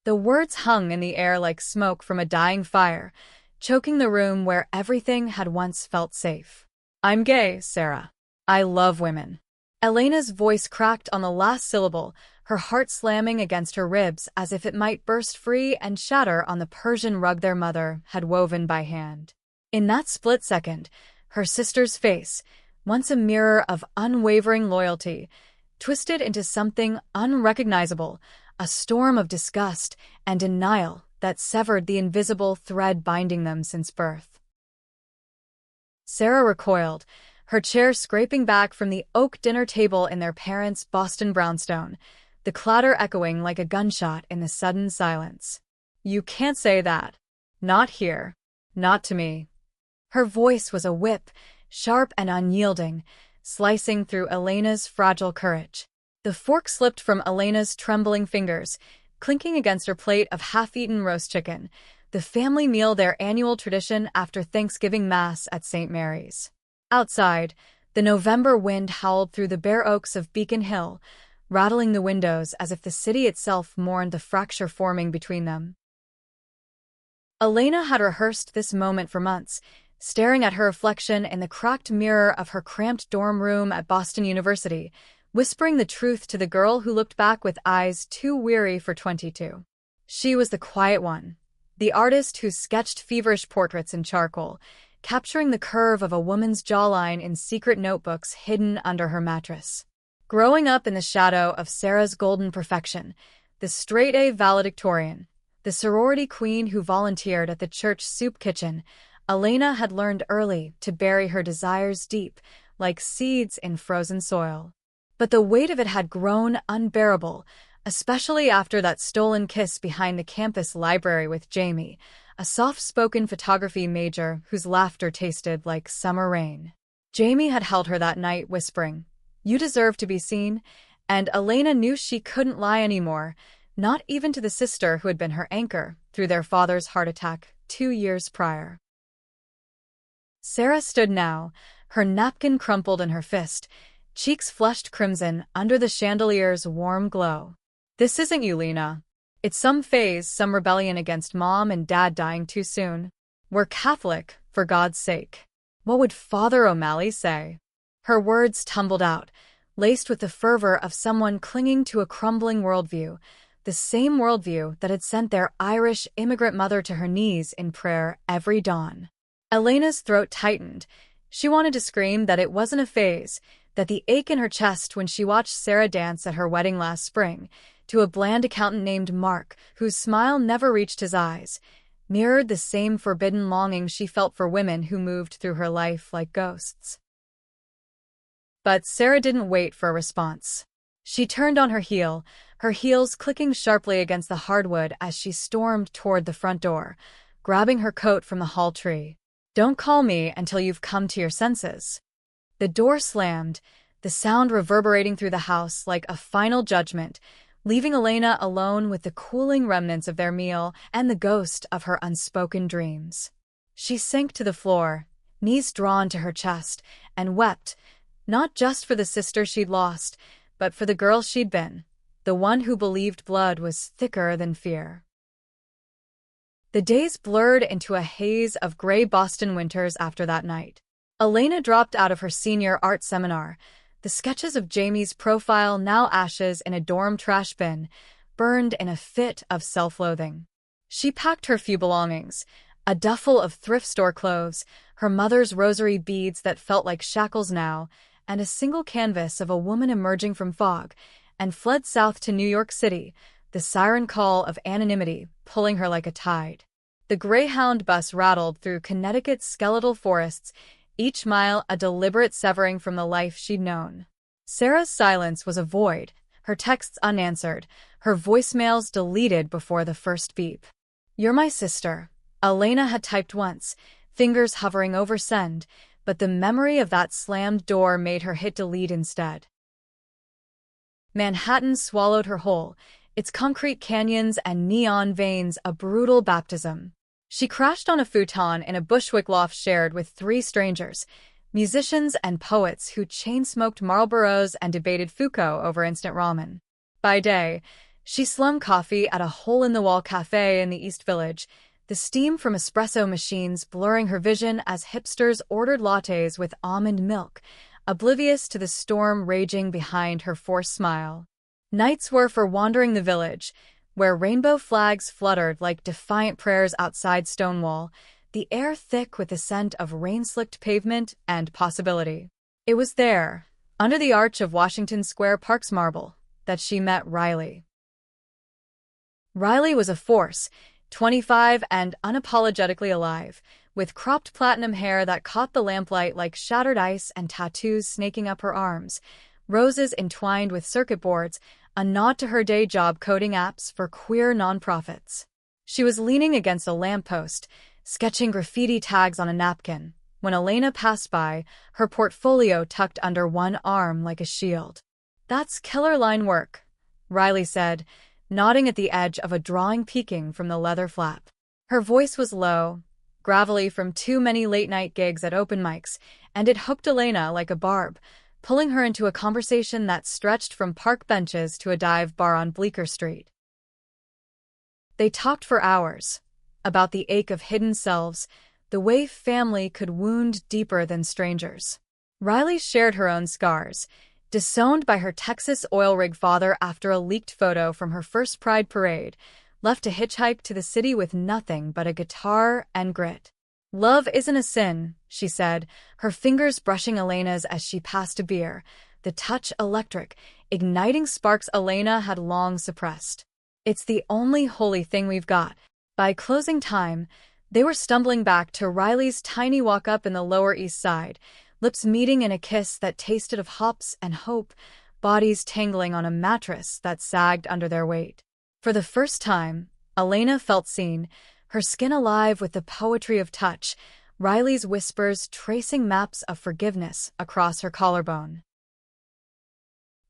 The words hung in the air like smoke from a dying fire, choking the room where everything had once felt safe. "I'm gay, Sarah. I love women." Elena's voice cracked on the last syllable, her heart slamming against her ribs as if it might burst free and shatter on the Persian rug their mother had woven by hand. In that split second, her sister's face, once a mirror of unwavering loyalty, twisted into something unrecognizable, a storm of disgust and denial that severed the invisible thread binding them since birth. Sarah recoiled, her chair scraping back from the oak dinner table in their parents' Boston brownstone, the clatter echoing like a gunshot in the sudden silence. "You can't say that. Not here. Not to me." Her voice was a whip, sharp and unyielding, slicing through Elena's fragile courage. The fork slipped from Elena's trembling fingers, clinking against her plate of half-eaten roast chicken, the family meal their annual tradition after Thanksgiving Mass at St. Mary's. Outside, the November wind howled through the bare oaks of Beacon Hill, rattling the windows as if the city itself mourned the fracture forming between them. Elena had rehearsed this moment for months, staring at her reflection in the cracked mirror of her cramped dorm room at Boston University, whispering the truth to the girl who looked back with eyes too weary for 22. She was the quiet one, the artist who sketched feverish portraits in charcoal, capturing the curve of a woman's jawline in secret notebooks hidden under her mattress. Growing up in the shadow of Sarah's golden perfection, the straight-A valedictorian, the sorority queen who volunteered at the church soup kitchen, Elena had learned early to bury her desires deep, like seeds in frozen soil. But the weight of it had grown unbearable, especially after that stolen kiss behind the campus library with Jamie, a soft-spoken photography major whose laughter tasted like summer rain. Jamie had held her that night, whispering, "You deserve to be seen," and Elena knew she couldn't lie anymore, not even to the sister who had been her anchor through their father's heart attack 2 years prior. Sarah stood now, her napkin crumpled in her fist, cheeks flushed crimson under the chandelier's warm glow. "This isn't you, Lena. It's some phase, some rebellion against Mom and Dad dying too soon. We're Catholic, for God's sake. What would Father O'Malley say?" Her words tumbled out, laced with the fervor of someone clinging to a crumbling worldview, the same worldview that had sent their Irish immigrant mother to her knees in prayer every dawn. Elena's throat tightened. She wanted to scream that it wasn't a phase, that the ache in her chest when she watched Sarah dance at her wedding last spring, to a bland accountant named Mark, whose smile never reached his eyes, mirrored the same forbidden longing she felt for women who moved through her life like ghosts. But Sarah didn't wait for a response. She turned on her heel, her heels clicking sharply against the hardwood as she stormed toward the front door, grabbing her coat from the hall tree. "Don't call me until you've come to your senses." The door slammed, the sound reverberating through the house like a final judgment, leaving Elena alone with the cooling remnants of their meal and the ghost of her unspoken dreams. She sank to the floor, knees drawn to her chest, and wept, not just for the sister she'd lost, but for the girl she'd been, the one who believed blood was thicker than fear. The days blurred into a haze of gray Boston winters after that night. Elena dropped out of her senior art seminar, the sketches of Jamie's profile now ashes in a dorm trash bin, burned in a fit of self-loathing. She packed her few belongings, a duffel of thrift store clothes, her mother's rosary beads that felt like shackles now, and a single canvas of a woman emerging from fog, and fled south to New York City, the siren call of anonymity pulling her like a tide. The Greyhound bus rattled through Connecticut's skeletal forests, each mile a deliberate severing from the life she'd known. Sarah's silence was a void, her texts unanswered, her voicemails deleted before the first beep. "You're my sister," Elena had typed once, fingers hovering over send, but the memory of that slammed door made her hit delete instead. Manhattan swallowed her whole, its concrete canyons and neon veins a brutal baptism. She crashed on a futon in a Bushwick loft shared with 3 strangers, musicians and poets who chain-smoked Marlboros and debated Foucault over instant ramen. By day, She slung coffee at a hole-in-the-wall cafe in the East Village, the steam from espresso machines blurring her vision as hipsters ordered lattes with almond milk, oblivious to the storm raging behind her forced smile. Nights were for wandering the village, where rainbow flags fluttered like defiant prayers outside Stonewall, the air thick with the scent of rain-slicked pavement and possibility. It was there, under the arch of Washington Square Park's marble, that she met Riley. Riley was a force, 25 and unapologetically alive, with cropped platinum hair that caught the lamplight like shattered ice and tattoos snaking up her arms, roses entwined with circuit boards, a nod to her day job coding apps for queer nonprofits. She was leaning against a lamppost, sketching graffiti tags on a napkin, when Elena passed by, her portfolio tucked under one arm like a shield. "That's killer line work," Riley said, nodding at the edge of a drawing peeking from the leather flap. Her voice was low, gravelly from too many late-night gigs at open mics, and it hooked Elena like a barb, pulling her into a conversation that stretched from park benches to a dive bar on Bleecker Street. They talked for hours, about the ache of hidden selves, the way family could wound deeper than strangers. Riley shared her own scars, disowned by her Texas oil rig father after a leaked photo from her first Pride parade, left to hitchhike to the city with nothing but a guitar and grit. "Love isn't a sin," she said, her fingers brushing Elena's as she passed a beer, the touch electric, igniting sparks Elena had long suppressed. "It's the only holy thing we've got." By closing time, they were stumbling back to Riley's tiny walk-up in the Lower East Side, lips meeting in a kiss that tasted of hops and hope, bodies tangling on a mattress that sagged under their weight. For the first time, Elena felt seen, her skin alive with the poetry of touch, Riley's whispers tracing maps of forgiveness across her collarbone.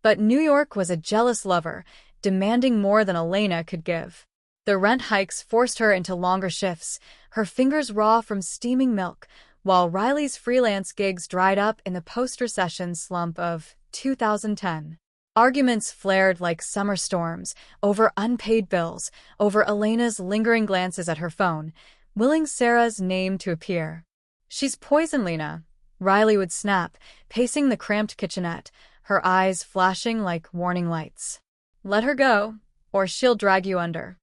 But New York was a jealous lover, demanding more than Elena could give. The rent hikes forced her into longer shifts, her fingers raw from steaming milk, while Riley's freelance gigs dried up in the post-recession slump of 2010. Arguments flared like summer storms, over unpaid bills, over Elena's lingering glances at her phone, willing Sarah's name to appear. "She's poison, Lena," Riley would snap, pacing the cramped kitchenette, her eyes flashing like warning lights. "Let her go, or she'll drag you under."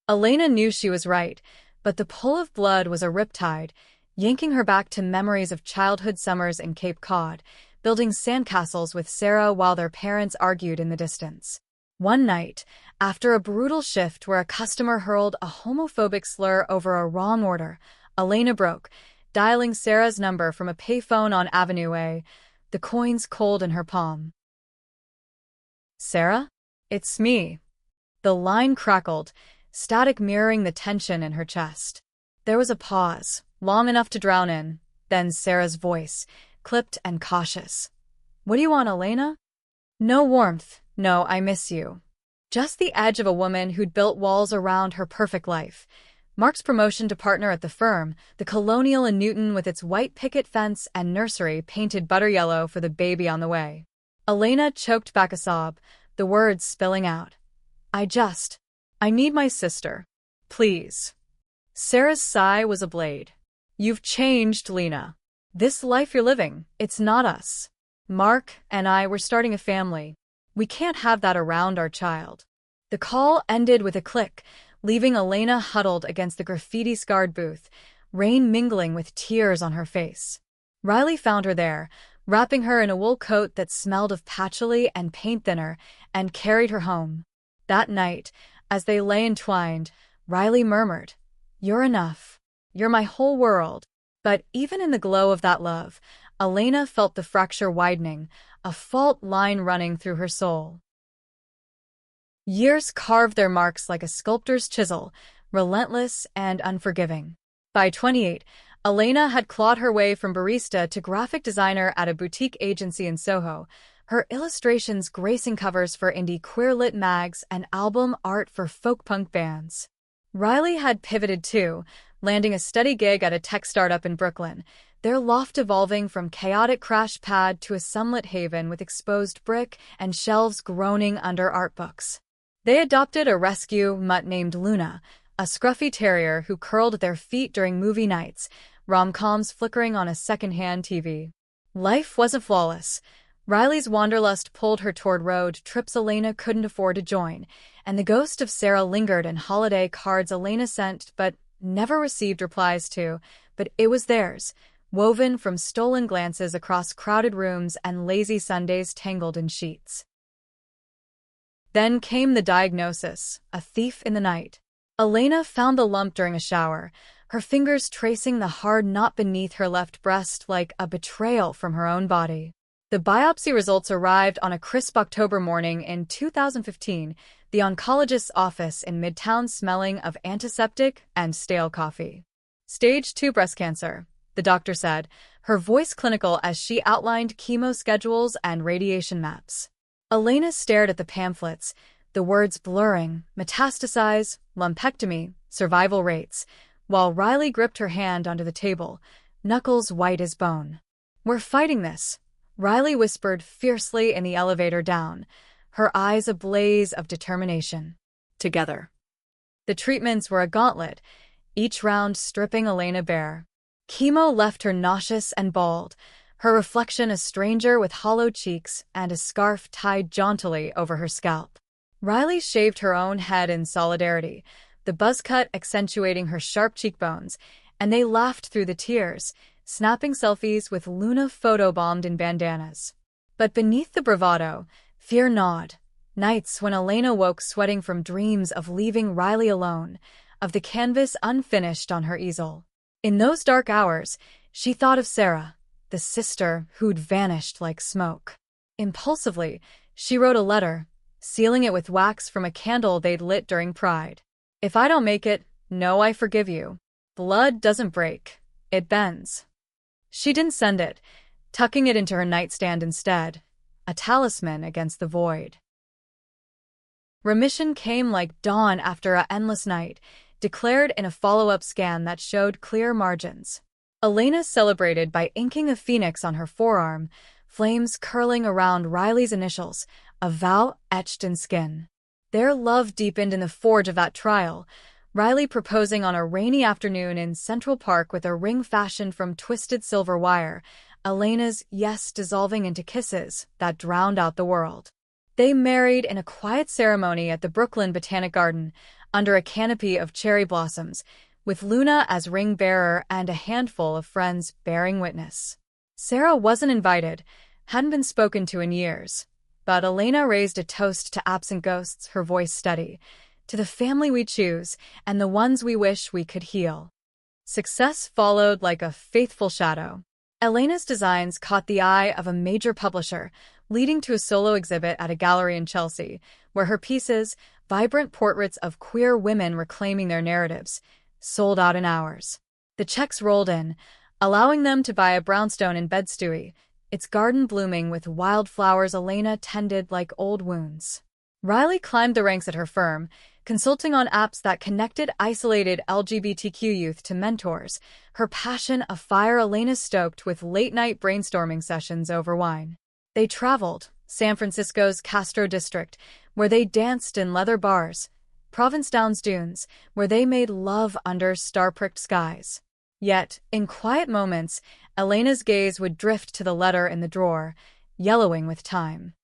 Elena knew she was right, but the pull of blood was a riptide, yanking her back to memories of childhood summers in Cape Cod, building sandcastles with Sarah while their parents argued in the distance. One night, after a brutal shift where a customer hurled a homophobic slur over a wrong order, Elena broke, dialing Sarah's number from a payphone on Avenue A, the coins cold in her palm. "Sarah? It's me." The line crackled, static mirroring the tension in her chest. There was a pause, long enough to drown in, then Sarah's voice, clipped and cautious. "What do you want, Elena?" No warmth, no "I miss you." Just the edge of a woman who'd built walls around her perfect life. Mark's promotion to partner at the firm, the Colonial in Newton with its white picket fence and nursery painted butter yellow for the baby on the way. Elena choked back a sob, the words spilling out. I need my sister. Please." Sarah's sigh was a blade. "You've changed, Lena. This life you're living, it's not us. Mark and I were starting a family. We can't have that around our child." The call ended with a click, leaving Elena huddled against the graffiti-scarred booth, rain mingling with tears on her face. Riley found her there, wrapping her in a wool coat that smelled of patchouli and paint thinner, and carried her home. That night, as they lay entwined, Riley murmured, "You're enough. You're my whole world." But even in the glow of that love, Elena felt the fracture widening, a fault line running through her soul. Years carved their marks like a sculptor's chisel, relentless and unforgiving. By 28, Elena had clawed her way from barista to graphic designer at a boutique agency in Soho, her illustrations gracing covers for indie queer-lit mags and album art for folk-punk bands. Riley had pivoted too, landing a steady gig at a tech startup in Brooklyn, their loft evolving from chaotic crash pad to a sunlit haven with exposed brick and shelves groaning under art books. They adopted a rescue mutt named Luna, a scruffy terrier who curled at their feet during movie nights, rom-coms flickering on a secondhand TV. Life wasn't flawless. Riley's wanderlust pulled her toward road trips Elena couldn't afford to join, and the ghost of Sarah lingered in holiday cards Elena sent but never received replies to, but it was theirs, woven from stolen glances across crowded rooms and lazy Sundays tangled in sheets. Then came the diagnosis, a thief in the night. Elena found the lump during a shower, her fingers tracing the hard knot beneath her left breast like a betrayal from her own body. The biopsy results arrived on a crisp October morning in 2015, the oncologist's office in Midtown smelling of antiseptic and stale coffee. Stage 2 breast cancer, the doctor said, her voice clinical as she outlined chemo schedules and radiation maps. Elena stared at the pamphlets, the words blurring, metastasize, lumpectomy, survival rates, while Riley gripped her hand onto the table, knuckles white as bone. "We're fighting this," Riley whispered fiercely in the elevator down, her eyes a blaze of determination. "Together." The treatments were a gauntlet, each round stripping Elena bare. Chemo left her nauseous and bald, her reflection a stranger with hollow cheeks and a scarf tied jauntily over her scalp. Riley shaved her own head in solidarity, the buzz cut accentuating her sharp cheekbones, and they laughed through the tears, snapping selfies with Luna photobombed in bandanas. But beneath the bravado, fear gnawed. Nights when Elena woke sweating from dreams of leaving Riley alone, of the canvas unfinished on her easel. In those dark hours, she thought of Sarah, the sister who'd vanished like smoke. Impulsively, she wrote a letter, sealing it with wax from a candle they'd lit during Pride. "If I don't make it, know I forgive you. Blood doesn't break, it bends." She didn't send it, tucking it into her nightstand instead, a talisman against the void. Remission came like dawn after an endless night, declared in a follow-up scan that showed clear margins. Elena celebrated by inking a phoenix on her forearm, flames curling around Riley's initials, a vow etched in skin. Their love deepened in the forge of that trial, Riley proposing on a rainy afternoon in Central Park with a ring fashioned from twisted silver wire, Elena's yes dissolving into kisses that drowned out the world. They married in a quiet ceremony at the Brooklyn Botanic Garden, under a canopy of cherry blossoms, with Luna as ring bearer and a handful of friends bearing witness. Sarah wasn't invited, hadn't been spoken to in years, but Elena raised a toast to absent ghosts, her voice steady, to the family we choose and the ones we wish we could heal. Success followed like a faithful shadow. Elena's designs caught the eye of a major publisher, leading to a solo exhibit at a gallery in Chelsea, where her pieces, vibrant portraits of queer women reclaiming their narratives, sold out in hours. The checks rolled in, allowing them to buy a brownstone in Bedstuy, its garden blooming with wildflowers Elena tended like old wounds. Riley climbed the ranks at her firm, consulting on apps that connected isolated LGBTQ youth to mentors, her passion a fire Elena stoked with late-night brainstorming sessions over wine. They traveled, San Francisco's Castro district, where they danced in leather bars, Provincetown's dunes, where they made love under star-pricked skies. Yet, in quiet moments, Elena's gaze would drift to the letter in the drawer, yellowing with time.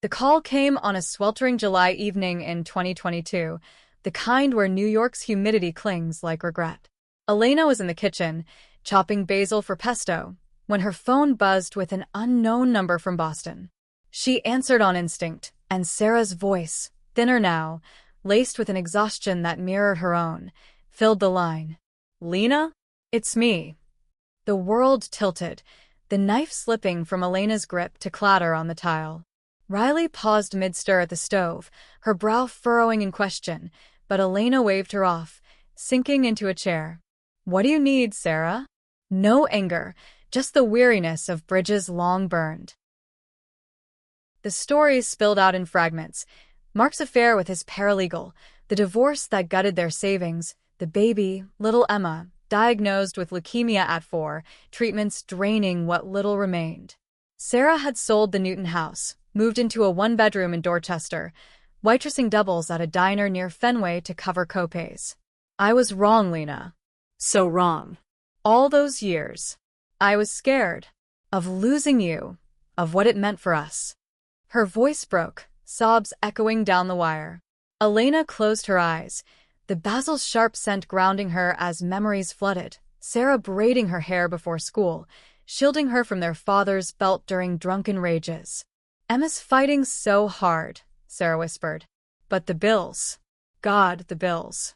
The call came on a sweltering July evening in 2022, the kind where New York's humidity clings like regret. Elena was in the kitchen, chopping basil for pesto, when her phone buzzed with an unknown number from Boston. She answered on instinct, and Sarah's voice, thinner now, laced with an exhaustion that mirrored her own, filled the line. "Lena? It's me." The world tilted, the knife slipping from Elena's grip to clatter on the tile. Riley paused mid-stir at the stove, her brow furrowing in question, but Elena waved her off, sinking into a chair. "What do you need, Sarah?" No anger, just the weariness of bridges long burned. The story spilled out in fragments. Mark's affair with his paralegal, the divorce that gutted their savings, the baby, little Emma, diagnosed with leukemia at 4, treatments draining what little remained. Sarah had sold the Newton house, moved into a one-bedroom in Dorchester, waitressing doubles at a diner near Fenway to cover copays. I was wrong, Lena. So wrong. All those years. I was scared. Of losing you. Of what it meant for us. Her voice broke, sobs echoing down the wire. Elena closed her eyes, the basil's sharp scent grounding her as memories flooded, Sarah braiding her hair before school, shielding her from their father's belt during drunken rages. Emma's fighting so hard, Sarah whispered. But the bills. God, the bills.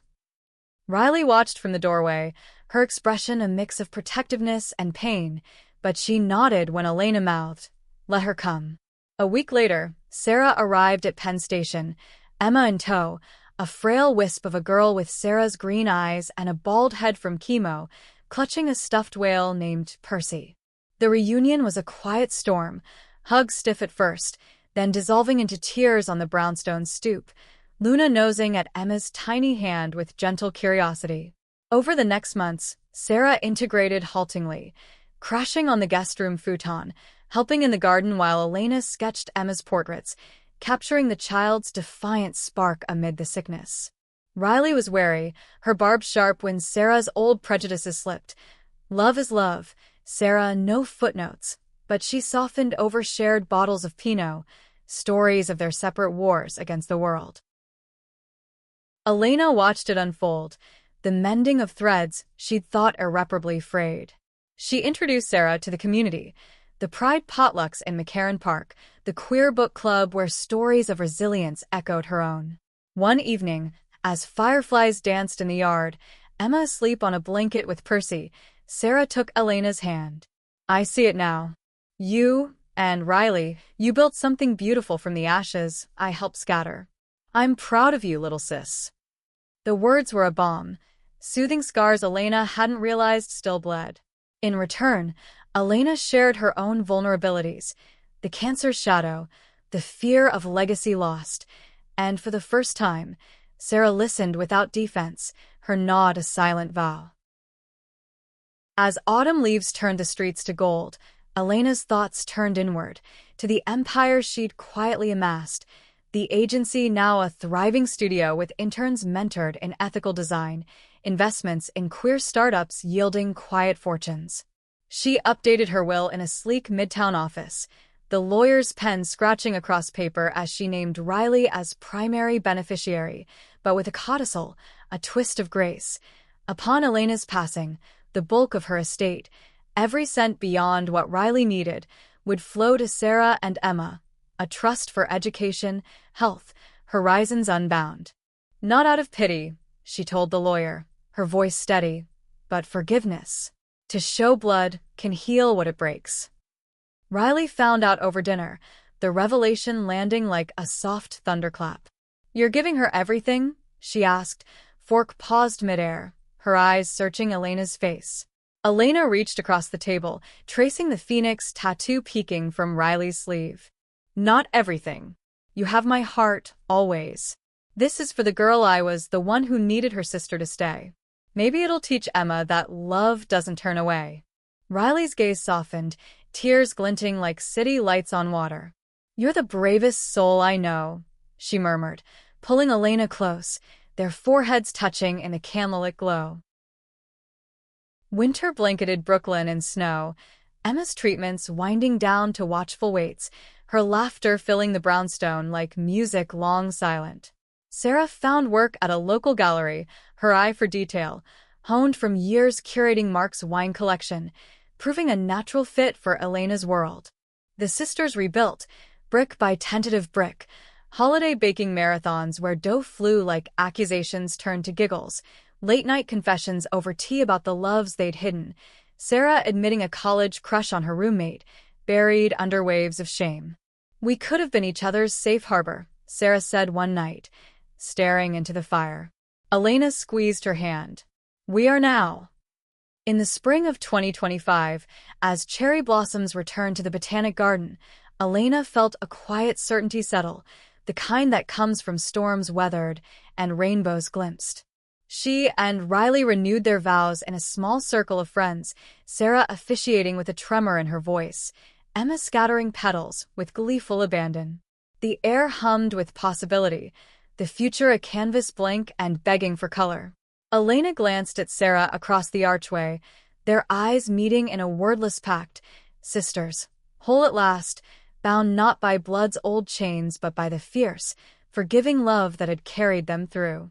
Riley watched from the doorway, her expression a mix of protectiveness and pain, but she nodded when Elena mouthed, "Let her come." A week later, Sarah arrived at Penn Station, Emma in tow, a frail wisp of a girl with Sarah's green eyes and a bald head from chemo, clutching a stuffed whale named Percy. The reunion was a quiet storm, hugs stiff at first, then dissolving into tears on the brownstone stoop, Luna nosing at Emma's tiny hand with gentle curiosity. Over the next months, Sarah integrated haltingly, crashing on the guest room futon, helping in the garden while Elena sketched Emma's portraits, capturing the child's defiant spark amid the sickness. Riley was wary, her barb sharp when Sarah's old prejudices slipped. Love is love, Sarah, no footnotes, but she softened over shared bottles of Pinot, stories of their separate wars against the world. Elena watched it unfold, the mending of threads she'd thought irreparably frayed. She introduced Sarah to the community, the Pride potlucks in McCarran Park, the queer book club where stories of resilience echoed her own. One evening, as fireflies danced in the yard, Emma asleep on a blanket with Percy, Sarah took Elena's hand. "I see it now. You and Riley, you built something beautiful from the ashes I helped scatter. I'm proud of you, little sis." The words were a balm, soothing scars Elena hadn't realized still bled. In return, Elena shared her own vulnerabilities, the cancer's shadow, the fear of legacy lost, and for the first time, Sarah listened without defense, her nod a silent vow. As autumn leaves turned the streets to gold, Elena's thoughts turned inward, to the empire she'd quietly amassed, the agency now a thriving studio with interns mentored in ethical design, investments in queer startups yielding quiet fortunes. She updated her will in a sleek midtown office, the lawyer's pen scratching across paper as she named Riley as primary beneficiary, but with a codicil, a twist of grace. Upon Elena's passing, the bulk of her estate, every cent beyond what Riley needed, would flow to Sarah and Emma, a trust for education, health, horizons unbound. "Not out of pity," she told the lawyer, her voice steady, "but forgiveness. To show blood can heal what it breaks." Riley found out over dinner, the revelation landing like a soft thunderclap. "You're giving her everything?" she asked. Fork paused midair, her eyes searching Elena's face. Elena reached across the table, tracing the phoenix tattoo peeking from Riley's sleeve. "Not everything. You have my heart, always. This is for the girl I was, the one who needed her sister to stay. Maybe it'll teach Emma that love doesn't turn away." Riley's gaze softened, tears glinting like city lights on water. "You're the bravest soul I know," she murmured, pulling Elena close, their foreheads touching in the candlelit glow. Winter blanketed Brooklyn in snow, Emma's treatments winding down to watchful waits, her laughter filling the brownstone like music long silent. Sarah found work at a local gallery, her eye for detail, honed from years curating Mark's wine collection, proving a natural fit for Elena's world. The sisters rebuilt, brick by tentative brick, holiday baking marathons where dough flew like accusations turned to giggles, late-night confessions over tea about the loves they'd hidden, Sarah admitting a college crush on her roommate, buried under waves of shame. "We could have been each other's safe harbor," Sarah said one night, staring into the fire. Elena squeezed her hand. "We are now." In the spring of 2025, as cherry blossoms returned to the Botanic Garden, Elena felt a quiet certainty settle, the kind that comes from storms weathered and rainbows glimpsed. She and Riley renewed their vows in a small circle of friends, Sarah officiating with a tremor in her voice, Emma scattering petals with gleeful abandon. The air hummed with possibility, the future a canvas blank and begging for color. Elena glanced at Sarah across the archway, their eyes meeting in a wordless pact. Sisters, whole at last, bound not by blood's old chains but by the fierce, forgiving love that had carried them through.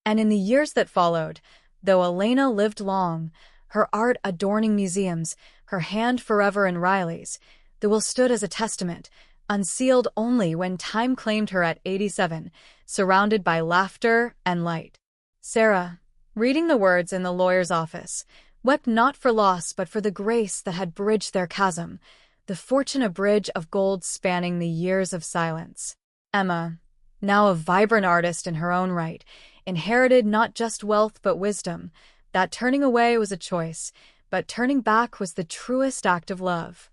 And in the years that followed, though Elena lived long, her art adorning museums, her hand forever in Riley's, the will stood as a testament, unsealed only when time claimed her at 87, surrounded by laughter and light. Sarah, reading the words in the lawyer's office, wept not for loss but for the grace that had bridged their chasm, the fortune a bridge of gold spanning the years of silence. Emma, now a vibrant artist in her own right, inherited not just wealth but wisdom, that turning away was a choice, but turning back was the truest act of love.